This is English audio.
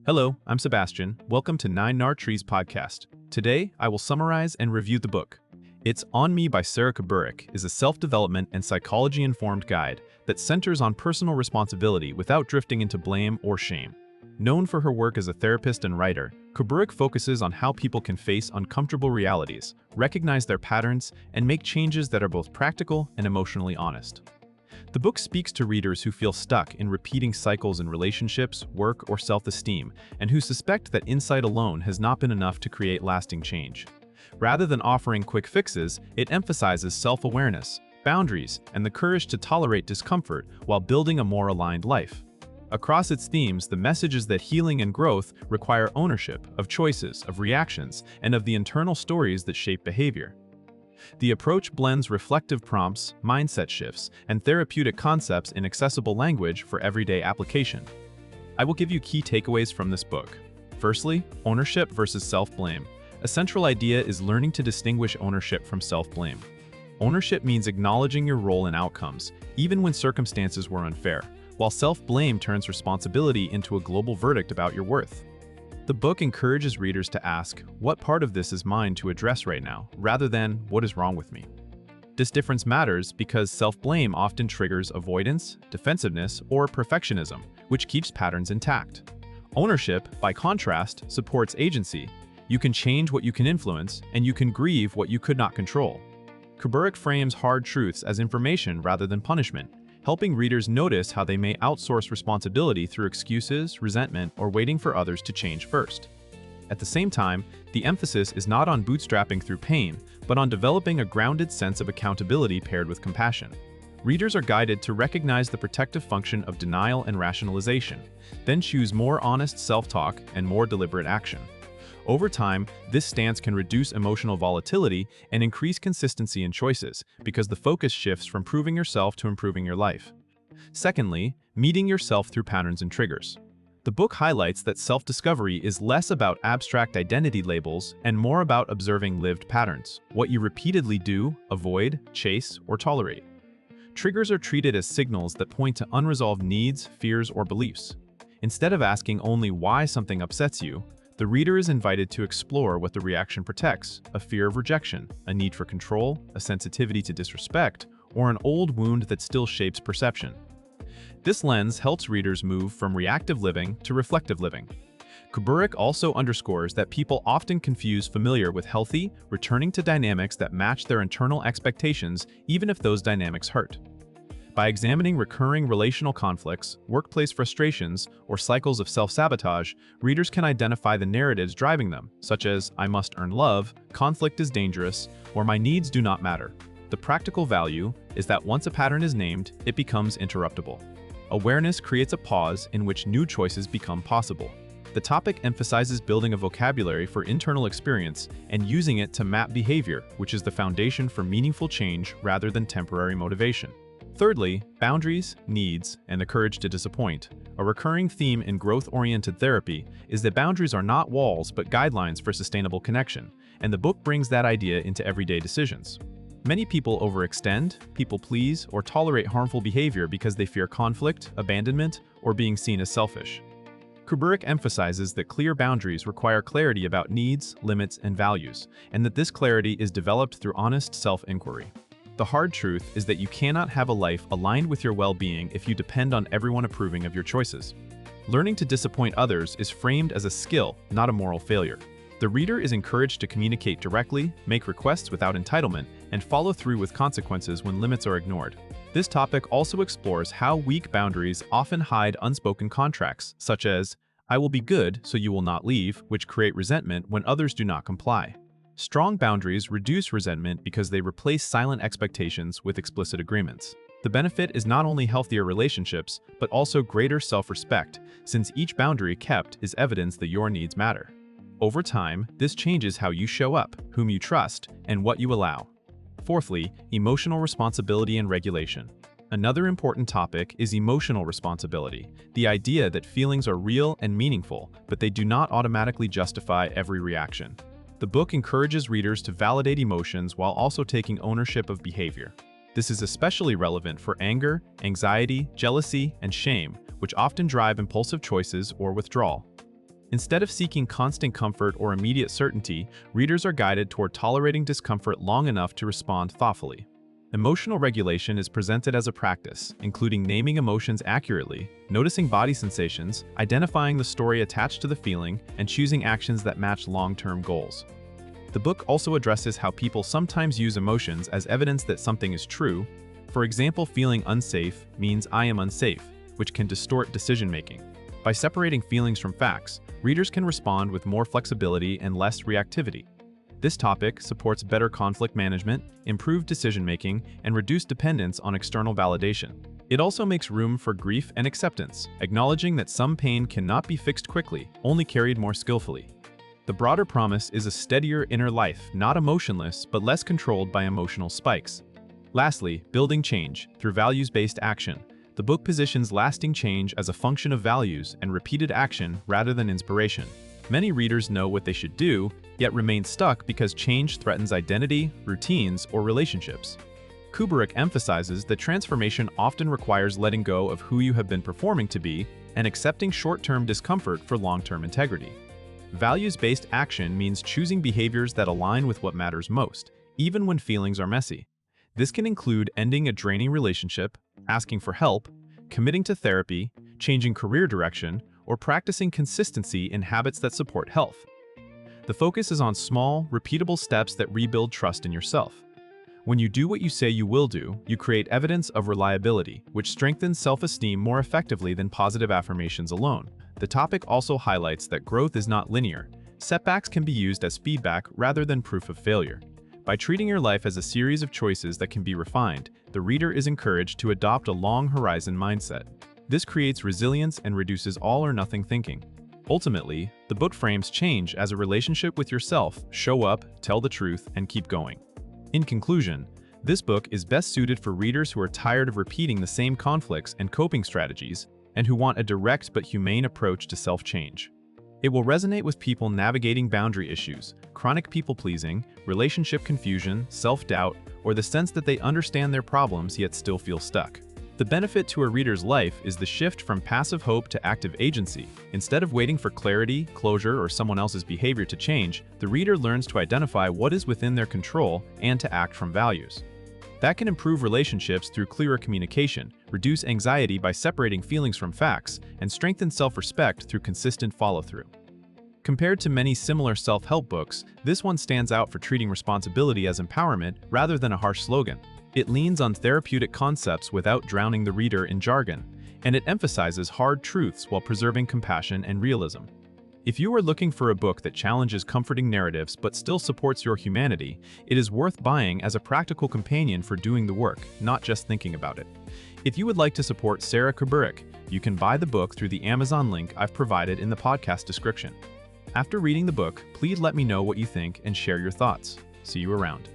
Hello, I'm Sebastian. Welcome to Nine Nar Trees podcast. Today, I will summarize and review the book. It's On Me by Sara Kuburic is a self-development and psychology-informed guide that centers on personal responsibility without drifting into blame or shame. Known for her work as a therapist and writer, Kuburic focuses on how people can face uncomfortable realities, recognize their patterns, and make changes that are both practical and emotionally honest. The book speaks to readers who feel stuck in repeating cycles in relationships, work, or self-esteem, and who suspect that insight alone has not been enough to create lasting change. Rather than offering quick fixes, it emphasizes self-awareness, boundaries, and the courage to tolerate discomfort while building a more aligned life. Across its themes, the message is that healing and growth require ownership of choices, of reactions, and of the internal stories that shape behavior. The approach blends reflective prompts, mindset shifts, and therapeutic concepts in accessible language for everyday application. I will give you key takeaways from this book. Firstly, ownership versus self-blame. A central idea is learning to distinguish ownership from self-blame. Ownership means acknowledging your role in outcomes, even when circumstances were unfair, while self-blame turns responsibility into a global verdict about your worth. The book encourages readers to ask, what part of this is mine to address right now, rather than what is wrong with me? This difference matters because self-blame often triggers avoidance, defensiveness, or perfectionism, which keeps patterns intact. Ownership, by contrast, supports agency. You can change what you can influence, and you can grieve what you could not control. Kuburic frames hard truths as information rather than punishment, helping readers notice how they may outsource responsibility through excuses, resentment, or waiting for others to change first. At the same time, the emphasis is not on bootstrapping through pain, but on developing a grounded sense of accountability paired with compassion. Readers are guided to recognize the protective function of denial and rationalization, then choose more honest self-talk and more deliberate action. Over time, this stance can reduce emotional volatility and increase consistency in choices because the focus shifts from proving yourself to improving your life. Secondly, meeting yourself through patterns and triggers. The book highlights that self-discovery is less about abstract identity labels and more about observing lived patterns, what you repeatedly do, avoid, chase, or tolerate. Triggers are treated as signals that point to unresolved needs, fears, or beliefs. Instead of asking only why something upsets you, the reader is invited to explore what the reaction protects: a fear of rejection, a need for control, a sensitivity to disrespect, or an old wound that still shapes perception. This lens helps readers move from reactive living to reflective living. Kuburic also underscores that people often confuse familiar with healthy, returning to dynamics that match their internal expectations even if those dynamics hurt. By examining recurring relational conflicts, workplace frustrations, or cycles of self-sabotage, readers can identify the narratives driving them, such as "I must earn love," "conflict is dangerous," or "my needs do not matter." The practical value is that once a pattern is named, it becomes interruptible. Awareness creates a pause in which new choices become possible. The topic emphasizes building a vocabulary for internal experience and using it to map behavior, which is the foundation for meaningful change rather than temporary motivation. Thirdly, boundaries, needs, and the courage to disappoint. A recurring theme in growth-oriented therapy is that boundaries are not walls but guidelines for sustainable connection, and the book brings that idea into everyday decisions. Many people overextend, people please, or tolerate harmful behavior because they fear conflict, abandonment, or being seen as selfish. Kuburic emphasizes that clear boundaries require clarity about needs, limits, and values, and that this clarity is developed through honest self-inquiry. The hard truth is that you cannot have a life aligned with your well-being if you depend on everyone approving of your choices. Learning to disappoint others is framed as a skill, not a moral failure. The reader is encouraged to communicate directly, make requests without entitlement, and follow through with consequences when limits are ignored. This topic also explores how weak boundaries often hide unspoken contracts, such as, "I will be good, so you will not leave," which create resentment when others do not comply. Strong boundaries reduce resentment because they replace silent expectations with explicit agreements. The benefit is not only healthier relationships, but also greater self-respect, since each boundary kept is evidence that your needs matter. Over time, this changes how you show up, whom you trust, and what you allow. Fourthly, emotional responsibility and regulation. Another important topic is emotional responsibility, the idea that feelings are real and meaningful, but they do not automatically justify every reaction. The book encourages readers to validate emotions while also taking ownership of behavior. This is especially relevant for anger, anxiety, jealousy, and shame, which often drive impulsive choices or withdrawal. Instead of seeking constant comfort or immediate certainty, readers are guided toward tolerating discomfort long enough to respond thoughtfully. Emotional regulation is presented as a practice, including naming emotions accurately, noticing body sensations, identifying the story attached to the feeling, and choosing actions that match long-term goals. The book also addresses how people sometimes use emotions as evidence that something is true. For example, feeling unsafe means I am unsafe, which can distort decision-making. By separating feelings from facts, readers can respond with more flexibility and less reactivity. This topic supports better conflict management, improved decision-making, and reduced dependence on external validation. It also makes room for grief and acceptance, acknowledging that some pain cannot be fixed quickly, only carried more skillfully. The broader promise is a steadier inner life, not emotionless, but less controlled by emotional spikes. Lastly, building change through values-based action. The book positions lasting change as a function of values and repeated action rather than inspiration. Many readers know what they should do, yet remain stuck because change threatens identity, routines, or relationships. Kuburic emphasizes that transformation often requires letting go of who you have been performing to be and accepting short-term discomfort for long-term integrity. Values-based action means choosing behaviors that align with what matters most, even when feelings are messy. This can include ending a draining relationship, asking for help, committing to therapy, changing career direction, or practicing consistency in habits that support health. The focus is on small, repeatable steps that rebuild trust in yourself. When you do what you say you will do, you create evidence of reliability, which strengthens self-esteem more effectively than positive affirmations alone. The topic also highlights that growth is not linear. Setbacks can be used as feedback rather than proof of failure. By treating your life as a series of choices that can be refined, the reader is encouraged to adopt a long-horizon mindset. This creates resilience and reduces all-or-nothing thinking. Ultimately, the book frames change as a relationship with yourself. Show up, tell the truth, and keep going. In conclusion, this book is best suited for readers who are tired of repeating the same conflicts and coping strategies, and who want a direct but humane approach to self-change. It will resonate with people navigating boundary issues, chronic people-pleasing, relationship confusion, self-doubt, or the sense that they understand their problems yet still feel stuck. The benefit to a reader's life is the shift from passive hope to active agency. Instead of waiting for clarity, closure, or someone else's behavior to change, the reader learns to identify what is within their control and to act from values. That can improve relationships through clearer communication, reduce anxiety by separating feelings from facts, and strengthen self-respect through consistent follow-through. Compared to many similar self-help books, this one stands out for treating responsibility as empowerment rather than a harsh slogan. It leans on therapeutic concepts without drowning the reader in jargon, and it emphasizes hard truths while preserving compassion and realism. If you are looking for a book that challenges comforting narratives but still supports your humanity, it is worth buying as a practical companion for doing the work, not just thinking about it. If you would like to support Sara Kuburic, you can buy the book through the Amazon link I've provided in the podcast description. After reading the book, please let me know what you think and share your thoughts. See you around.